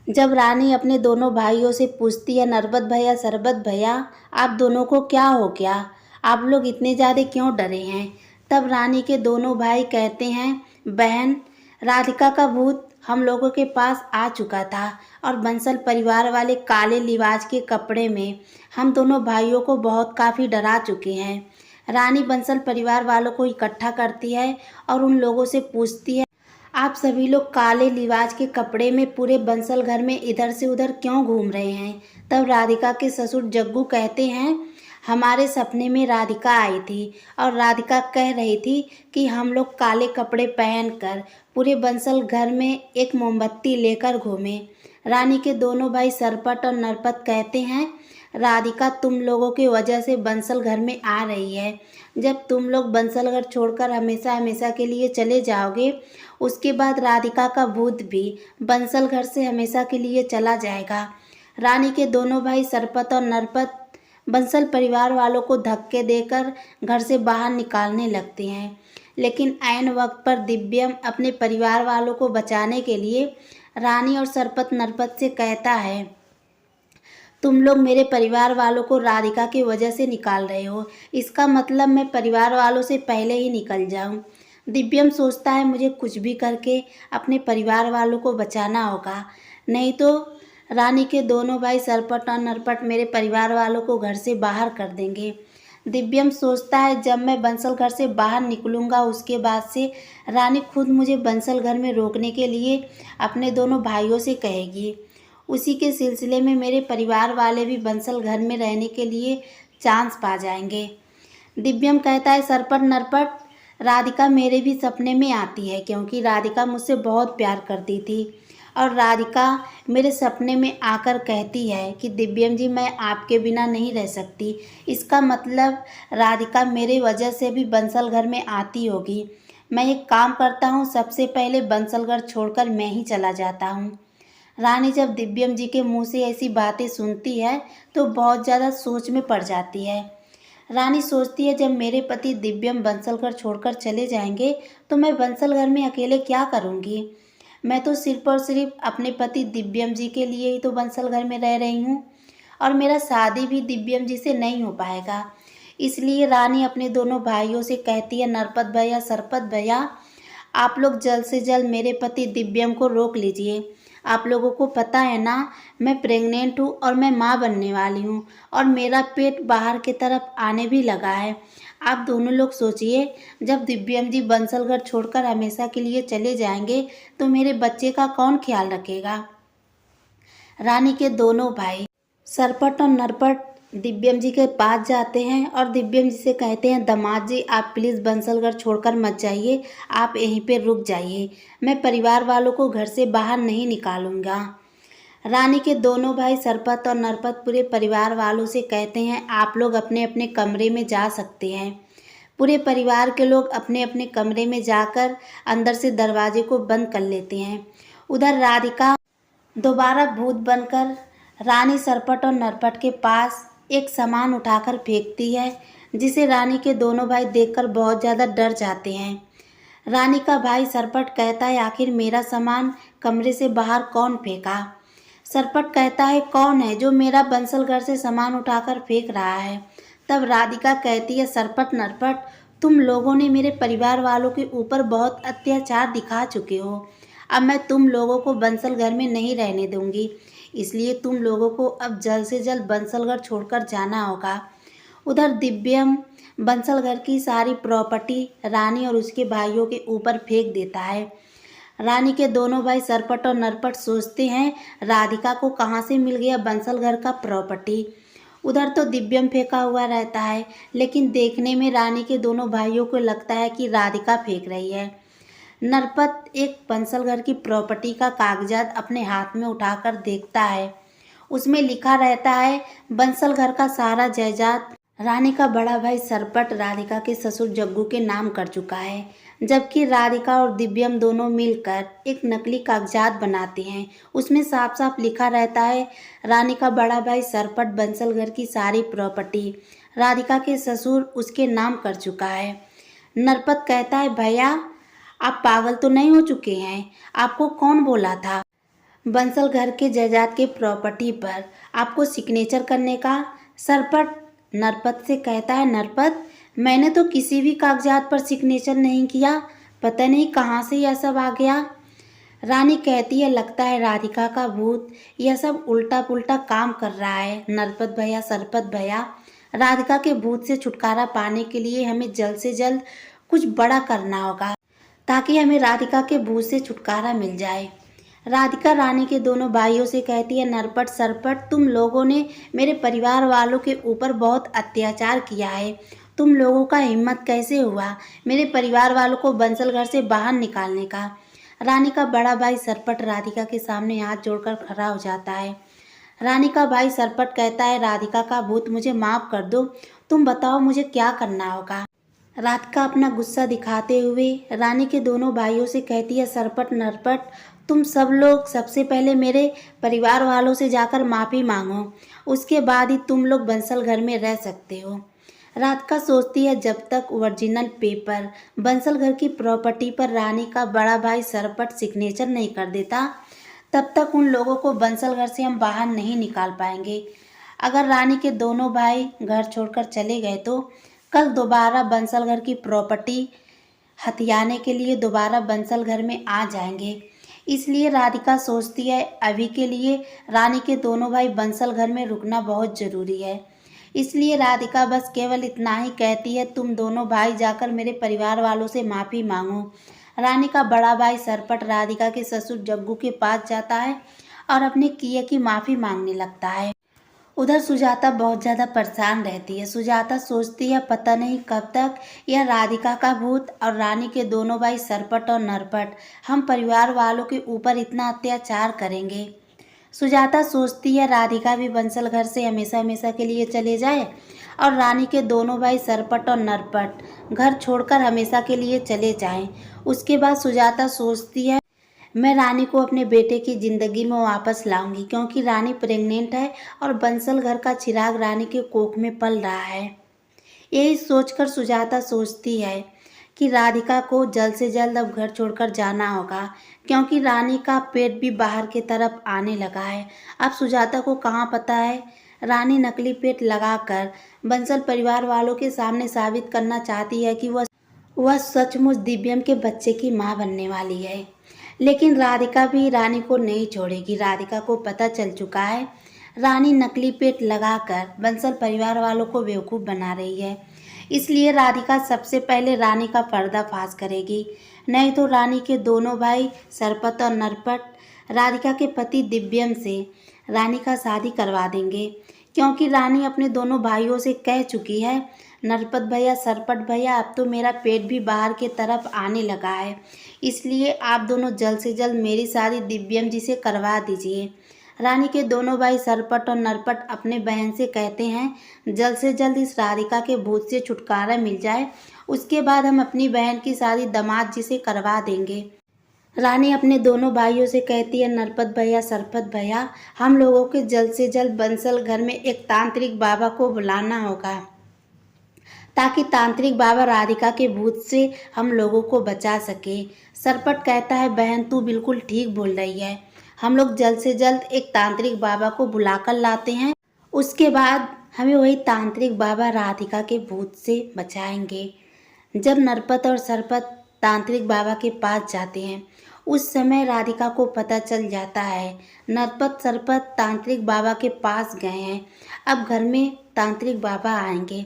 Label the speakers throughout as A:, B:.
A: जब रानी अपने दोनों भाइयों से पूछती है, नरबत भैया सरबत भैया, आप दोनों को क्या हो गया? आप लोग इतने ज़्यादा क्यों डरे हैं? तब रानी के दोनों भाई कहते हैं, बहन, राधिका का भूत हम लोगों के पास आ चुका था और बंसल परिवार वाले काले लिबास के कपड़े में हम दोनों भाइयों को बहुत काफ़ी डरा चुके हैं। रानी बंसल परिवार वालों को इकट्ठा करती है और उन लोगों से पूछती है, आप सभी लोग काले लिबास के कपड़े में पूरे बंसल घर में इधर से उधर क्यों घूम रहे हैं? तब राधिका के ससुर जग्गू कहते हैं, हमारे सपने में राधिका आई थी और राधिका कह रही थी कि हम लोग काले कपड़े पहनकर पूरे बंसल घर में एक मोमबत्ती लेकर घूमें। रानी के दोनों भाई सरपट और नरपत कहते हैं, राधिका तुम लोगों की वजह से बंसल घर में आ रही है। जब तुम लोग बंसल घर छोड़कर हमेशा हमेशा के लिए चले जाओगे, उसके बाद राधिका का भूत भी बंसल घर से हमेशा के लिए चला जाएगा। रानी के दोनों भाई सरपत और नरपत बंसल परिवार वालों को धक्के देकर घर से बाहर निकालने लगते हैं, लेकिन ऐन वक्त पर दिव्यम अपने परिवार वालों को बचाने के लिए रानी और सरपत नरपत से कहता है, तुम लोग मेरे परिवार वालों को राधिका की वजह से निकाल रहे हो, इसका मतलब मैं परिवार वालों से पहले ही निकल जाऊं। दिव्यम सोचता है, मुझे कुछ भी करके अपने परिवार वालों को बचाना होगा, नहीं तो रानी के दोनों भाई सरपट और नरपट मेरे परिवार वालों को घर से बाहर कर देंगे। दिव्यम सोचता है, जब मैं बंसल घर से बाहर निकलूंगा उसके बाद से रानी खुद मुझे बंसल घर में रोकने के लिए अपने दोनों भाइयों से कहेगी। उसी के सिलसिले में मेरे परिवार वाले भी बंसल घर में रहने के लिए चांस पा जाएंगे। दिव्यम कहता है, सरपट नरपट, राधिका मेरे भी सपने में आती है क्योंकि राधिका मुझसे बहुत प्यार करती थी और राधिका मेरे सपने में आकर कहती है कि दिव्यम जी मैं आपके बिना नहीं रह सकती। इसका मतलब राधिका मेरे वजह से भी बंसल घर में आती होगी। मैं एक काम करता हूँ, सबसे पहले बंसल घर छोड़कर मैं ही चला जाता हूँ। रानी जब दिव्यम जी के मुंह से ऐसी बातें सुनती है तो बहुत ज़्यादा सोच में पड़ जाती है। रानी सोचती है, जब मेरे पति दिव्यम बंसल घर छोड़कर चले जाएंगे तो मैं बंसल घर में अकेले क्या करूँगी? मैं तो सिर्फ और सिर्फ अपने पति दिव्यम जी के लिए ही तो बंसल घर में रह रही हूँ और मेरा शादी भी दिव्यम जी से नहीं हो पाएगा। इसलिए रानी अपने दोनों भाइयों से कहती है, नरपत भैया सरपत भैया, आप लोग जल्द से जल्द मेरे पति दिव्यम को रोक लीजिए। आप लोगों को पता है ना, मैं प्रेग्नेंट हूँ और मैं माँ बनने वाली हूँ और मेरा पेट बाहर की तरफ आने भी लगा है। आप दोनों लोग सोचिए, जब दिव्यम जी बंसल घर छोड़कर हमेशा के लिए चले जाएंगे तो मेरे बच्चे का कौन ख्याल रखेगा? रानी के दोनों भाई सरपट और नरपट दिव्यम जी के पास जाते हैं और दिव्यम जी से कहते हैं, दामाद जी आप प्लीज़ बंसल घर छोड़कर मत जाइए, आप यहीं पे रुक जाइए, मैं परिवार वालों को घर से बाहर नहीं निकालूंगा। रानी के दोनों भाई सरपत और नरपत पूरे परिवार वालों से कहते हैं, आप लोग अपने अपने कमरे में जा सकते हैं। पूरे परिवार के लोग अपने अपने कमरे में जाकर अंदर से दरवाजे को बंद कर लेते हैं। उधर राधिका दोबारा भूत बनकर रानी सरपट और नरपट के पास एक सामान उठाकर फेंकती है, जिसे रानी के दोनों भाई देखकर बहुत ज़्यादा डर जाते हैं। रानी का भाई सरपट कहता है, आखिर मेरा सामान कमरे से बाहर कौन फेंका? सरपट कहता है, कौन है जो मेरा बंसल घर से सामान उठाकर फेंक रहा है? तब राधिका कहती है, सरपट नरपट, तुम लोगों ने मेरे परिवार वालों के ऊपर बहुत अत्याचार दिखा चुके हो। अब मैं तुम लोगों को बंसल घर में नहीं रहने दूंगी, इसलिए तुम लोगों को अब जल्द से जल्द बंसल घर छोड़कर जाना होगा। उधर दिव्यम बंसल घर की सारी प्रॉपर्टी रानी और उसके भाइयों के ऊपर फेंक देता है। रानी के दोनों भाई सरपट और नरपट सोचते हैं, राधिका को कहाँ से मिल गया बंसल घर का प्रॉपर्टी। उधर तो दिव्यम फेंका हुआ रहता है, लेकिन देखने में रानी के दोनों भाइयों को लगता है कि राधिका फेंक रही है। नरपत एक बंसल घर की प्रॉपर्टी का कागजात अपने हाथ में उठाकर देखता है। उसमें लिखा रहता है, बंसल घर का सारा जायदाद रानी का बड़ा भाई सरपट राधिका के ससुर जग्गू के नाम कर चुका है, जबकि राधिका और दिव्यम दोनों मिलकर एक नकली कागजात बनाते हैं। उसमें साफ साफ लिखा रहता है, रानी का बड़ा भाई सरपट बंसल घर की सारी प्रॉपर्टी राधिका के ससुर उसके नाम कर चुका है। नरपत कहता है, भैया आप पागल तो नहीं हो चुके हैं? आपको कौन बोला था बंसल घर के जायदाद के प्रॉपर्टी पर आपको सिग्नेचर करने का। सरपट नरपत से कहता है, नरपत मैंने तो किसी भी कागजात पर सिग्नेचर नहीं किया, पता नहीं कहाँ से यह सब आ गया। रानी कहती है, लगता है राधिका का भूत यह सब उल्टा पुल्टा काम कर रहा है। नरपत भैया, सरपत भैया, राधिका के भूत से छुटकारा पाने के लिए हमें जल्द से जल्द कुछ बड़ा करना होगा ताकि हमें राधिका के भूत से छुटकारा मिल जाए। राधिका रानी के दोनों भाइयों से कहती है, नरपट सरपट तुम लोगों ने मेरे परिवार वालों के ऊपर बहुत अत्याचार किया है। तुम लोगों का हिम्मत कैसे हुआ मेरे परिवार वालों को बंसल घर से बाहर निकालने का। रानी का बड़ा भाई सरपट राधिका के सामने हाथ जोड़कर खड़ा हो जाता है। रानी का भाई सरपट कहता है, राधिका का भूत मुझे माफ़ कर दो, तुम बताओ मुझे क्या करना होगा। राधिका अपना गुस्सा दिखाते हुए रानी के दोनों भाइयों से कहती है, सरपट नरपट तुम सब लोग सबसे पहले मेरे परिवार वालों से जाकर माफ़ी मांगो, उसके बाद ही तुम लोग बंसल घर में रह सकते हो। राधिका सोचती है, जब तक ओरिजिनल पेपर बंसल घर की प्रॉपर्टी पर रानी का बड़ा भाई सरपट सिग्नेचर नहीं कर देता, तब तक उन लोगों को बंसल घर से हम बाहर नहीं निकाल पाएंगे। अगर रानी के दोनों भाई घर छोड़कर चले गए तो कल दोबारा बंसल घर की प्रॉपर्टी हथियाने के लिए दोबारा बंसल घर में आ जाएंगे। इसलिए राधिका सोचती है, अभी के लिए रानी के दोनों भाई बंसल घर में रुकना बहुत ज़रूरी है। इसलिए राधिका बस केवल इतना ही कहती है, तुम दोनों भाई जाकर मेरे परिवार वालों से माफ़ी मांगो। रानी का बड़ा भाई सरपट राधिका के ससुर जग्गू के पास जाता है और अपने किए की माफ़ी मांगने लगता है। उधर सुजाता बहुत ज़्यादा परेशान रहती है। सुजाता सोचती है, पता नहीं कब तक यह राधिका का भूत और रानी के दोनों भाई सरपट और नरपट हम परिवार वालों के ऊपर इतना अत्याचार करेंगे। सुजाता सोचती है, राधिका भी बंसल घर से हमेशा हमेशा के लिए चले जाए और रानी के दोनों भाई सरपट और नरपट घर छोड़कर हमेशा के लिए चले जाएं। उसके बाद सुजाता सोचती है, मैं रानी को अपने बेटे की ज़िंदगी में वापस लाऊंगी, क्योंकि रानी प्रेग्नेंट है और बंसल घर का चिराग रानी के कोख में पल रहा है। यही सोचकर सुजाता सोचती है कि राधिका को जल्द से जल्द अब घर छोड़कर जाना होगा, क्योंकि रानी का पेट भी बाहर की तरफ आने लगा है। अब सुजाता को कहाँ पता है, रानी नकली पेट लगाकर बंसल परिवार वालों के सामने साबित करना चाहती है कि वह सचमुच दिव्यम के बच्चे की माँ बनने वाली है। लेकिन राधिका भी रानी को नहीं छोड़ेगी। राधिका को पता चल चुका है, रानी नकली पेट लगाकर बंसल परिवार वालों को बेवकूफ़ बना रही है। इसलिए राधिका सबसे पहले रानी का पर्दाफाश करेगी, नहीं तो रानी के दोनों भाई सरपत और नरपट राधिका के पति दिव्यम से रानी का शादी करवा देंगे, क्योंकि रानी अपने दोनों भाइयों से कह चुकी है, नरपत भैया सरपट भैया अब तो मेरा पेट भी बाहर की तरफ आने लगा है, इसलिए आप दोनों जल्द से जल्द मेरी शादी दिव्यम जी से करवा दीजिए। रानी के दोनों भाई सरपट और नरपट अपने बहन से कहते हैं, जल्द से जल्द इस राधिका के भूत से छुटकारा मिल जाए, उसके बाद हम अपनी बहन की शादी दामाद जी से करवा देंगे। रानी अपने दोनों भाइयों से कहती है, नरपत भैया सरपत भैया हम लोगों के जल्द से जल्द बंसल घर में एक तांत्रिक बाबा को बुलाना होगा, ताकि तांत्रिक बाबा राधिका के भूत से हम लोगों को बचा सके। सरपट कहता है, बहन तू बिल्कुल ठीक बोल रही है, हम लोग जल्द से जल्द एक तांत्रिक बाबा को बुलाकर लाते हैं, उसके बाद हमें वही तांत्रिक बाबा राधिका के भूत से बचाएंगे। जब नरपत और सरपत तांत्रिक बाबा के पास जाते हैं, उस समय राधिका को पता चल जाता है नरपत सरपत तांत्रिक बाबा के पास गए हैं, अब घर में तांत्रिक बाबा आएंगे।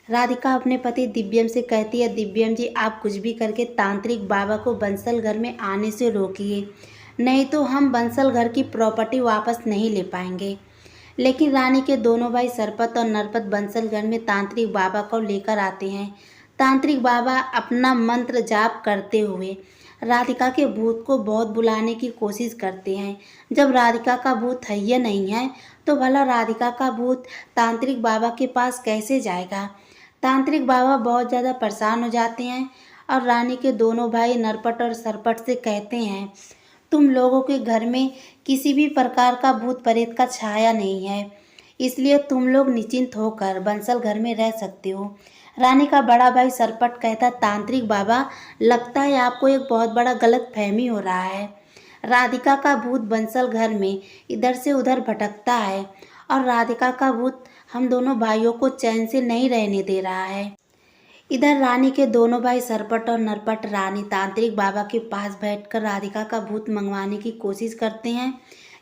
A: राधिका अपने पति दिव्यम से कहती है, दिव्यम जी आप कुछ भी करके तांत्रिक बाबा को बंसल घर में आने से रोकिए, नहीं तो हम बंसल घर की प्रॉपर्टी वापस नहीं ले पाएंगे। लेकिन रानी के दोनों भाई सरपत और नरपत बंसल घर में तांत्रिक बाबा को लेकर आते हैं। तांत्रिक बाबा अपना मंत्र जाप करते हुए राधिका के भूत को बहुत बुलाने की कोशिश करते हैं। जब राधिका का भूत हैया नहीं है तो भला राधिका का भूत तांत्रिक बाबा के पास कैसे जाएगा। तांत्रिक बाबा बहुत ज़्यादा परेशान हो जाते हैं और रानी के दोनों भाई नरपट और सरपट से कहते हैं, तुम लोगों के घर में किसी भी प्रकार का भूत प्रेत का छाया नहीं है, इसलिए तुम लोग निश्चिंत होकर बंसल घर में रह सकते हो। रानी का बड़ा भाई सरपट कहता, तांत्रिक बाबा लगता है आपको एक बहुत बड़ा गलत फहमी हो रहा है। राधिका का भूत बंसल घर में इधर से उधर भटकता है और राधिका का भूत हम दोनों भाइयों को चैन से नहीं रहने दे रहा है। इधर रानी के दोनों भाई सरपट और नरपट रानी तांत्रिक बाबा के पास बैठकर राधिका का भूत मंगवाने की कोशिश करते हैं,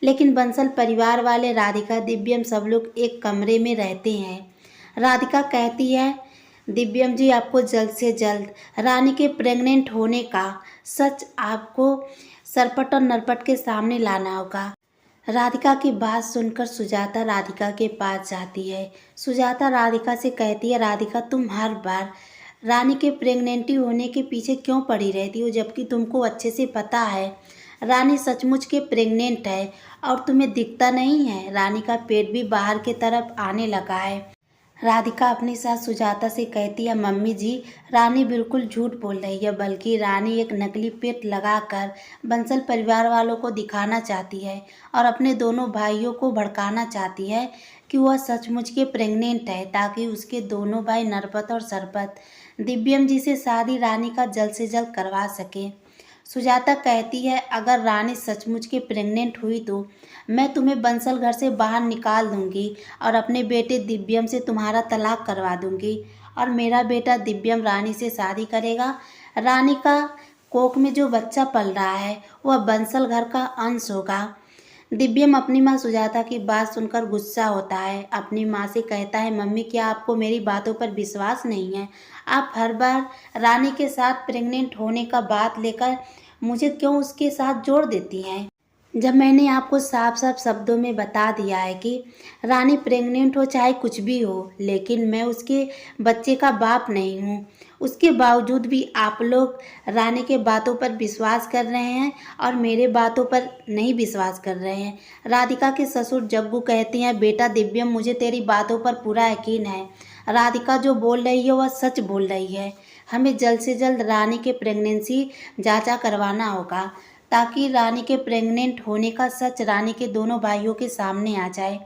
A: लेकिन बंसल परिवार वाले राधिका दिव्यम सब लोग एक कमरे में रहते हैं। राधिका कहती है, दिव्यम जी आपको जल्द से जल्द रानी के प्रेग्नेंट होने का सच आपको सरपट और नरपट के सामने लाना होगा। राधिका की बात सुनकर सुजाता राधिका के पास जाती है। सुजाता राधिका से कहती है, राधिका तुम हर बार रानी के प्रेग्नेंटी होने के पीछे क्यों पड़ी रहती हो, जबकि तुमको अच्छे से पता है रानी सचमुच के प्रेग्नेंट है और तुम्हें दिखता नहीं है, रानी का पेट भी बाहर की तरफ आने लगा है। राधिका अपनी सास सुजाता से कहती है, मम्मी जी रानी बिल्कुल झूठ बोल रही है, बल्कि रानी एक नकली पेट लगाकर बंसल परिवार वालों को दिखाना चाहती है और अपने दोनों भाइयों को भड़काना चाहती है कि वह सचमुच के प्रेग्नेंट है, ताकि उसके दोनों भाई नरपत और सरपत दिव्यम जी से शादी रानी का जल्द से जल्द करवा सके। सुजाता कहती है, अगर रानी सचमुच के प्रेग्नेंट हुई तो मैं तुम्हें बंसल घर से बाहर निकाल दूंगी और अपने बेटे दिव्यम से तुम्हारा तलाक करवा दूंगी और मेरा बेटा दिव्यम रानी से शादी करेगा। रानी का कोख में जो बच्चा पल रहा है वह बंसल घर का अंश होगा। दिव्यम अपनी माँ सुजाता की बात सुनकर गुस्सा होता है। अपनी माँ से कहता है, मम्मी क्या आपको मेरी बातों पर विश्वास नहीं है? आप हर बार रानी के साथ प्रेग्नेंट होने का बात लेकर मुझे क्यों उसके साथ जोड़ देती हैं, जब मैंने आपको साफ साफ शब्दों में बता दिया है कि रानी प्रेग्नेंट हो चाहे कुछ भी हो, लेकिन मैं उसके बच्चे का बाप नहीं हूँ। उसके बावजूद भी आप लोग रानी के बातों पर विश्वास कर रहे हैं और मेरे बातों पर नहीं विश्वास कर रहे हैं। राधिका के ससुर जग्गू कहते हैं, बेटा दिव्यम मुझे तेरी बातों पर पूरा यकीन है, राधिका जो बोल रही है वह सच बोल रही है। हमें जल्द से जल्द रानी के प्रेगनेंसी जांचा करवाना होगा, ताकि रानी के प्रेग्नेंट होने का सच रानी के दोनों भाइयों के सामने आ जाए।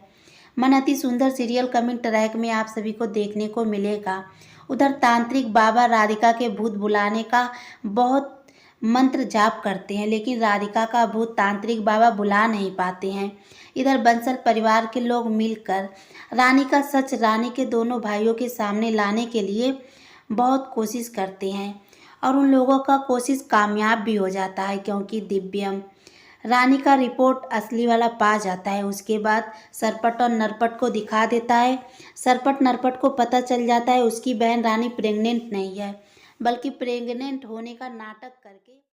A: मन अति सुंदर सीरियल कमिंग ट्रैक में आप सभी को देखने को मिलेगा। उधर तांत्रिक बाबा राधिका के भूत बुलाने का बहुत मंत्र जाप करते हैं, लेकिन राधिका का भूत तांत्रिक बाबा बुला नहीं पाते हैं। इधर बंसल परिवार के लोग मिलकर रानी का सच रानी के दोनों भाइयों के सामने लाने के लिए बहुत कोशिश करते हैं और उन लोगों का कोशिश कामयाब भी हो जाता है, क्योंकि दिव्यम रानी का रिपोर्ट असली वाला पा जाता है। उसके बाद सरपट और नरपट को दिखा देता है। सरपट नरपट को पता चल जाता है उसकी बहन रानी प्रेग्नेंट नहीं है, बल्कि प्रेग्नेंट होने का नाटक करके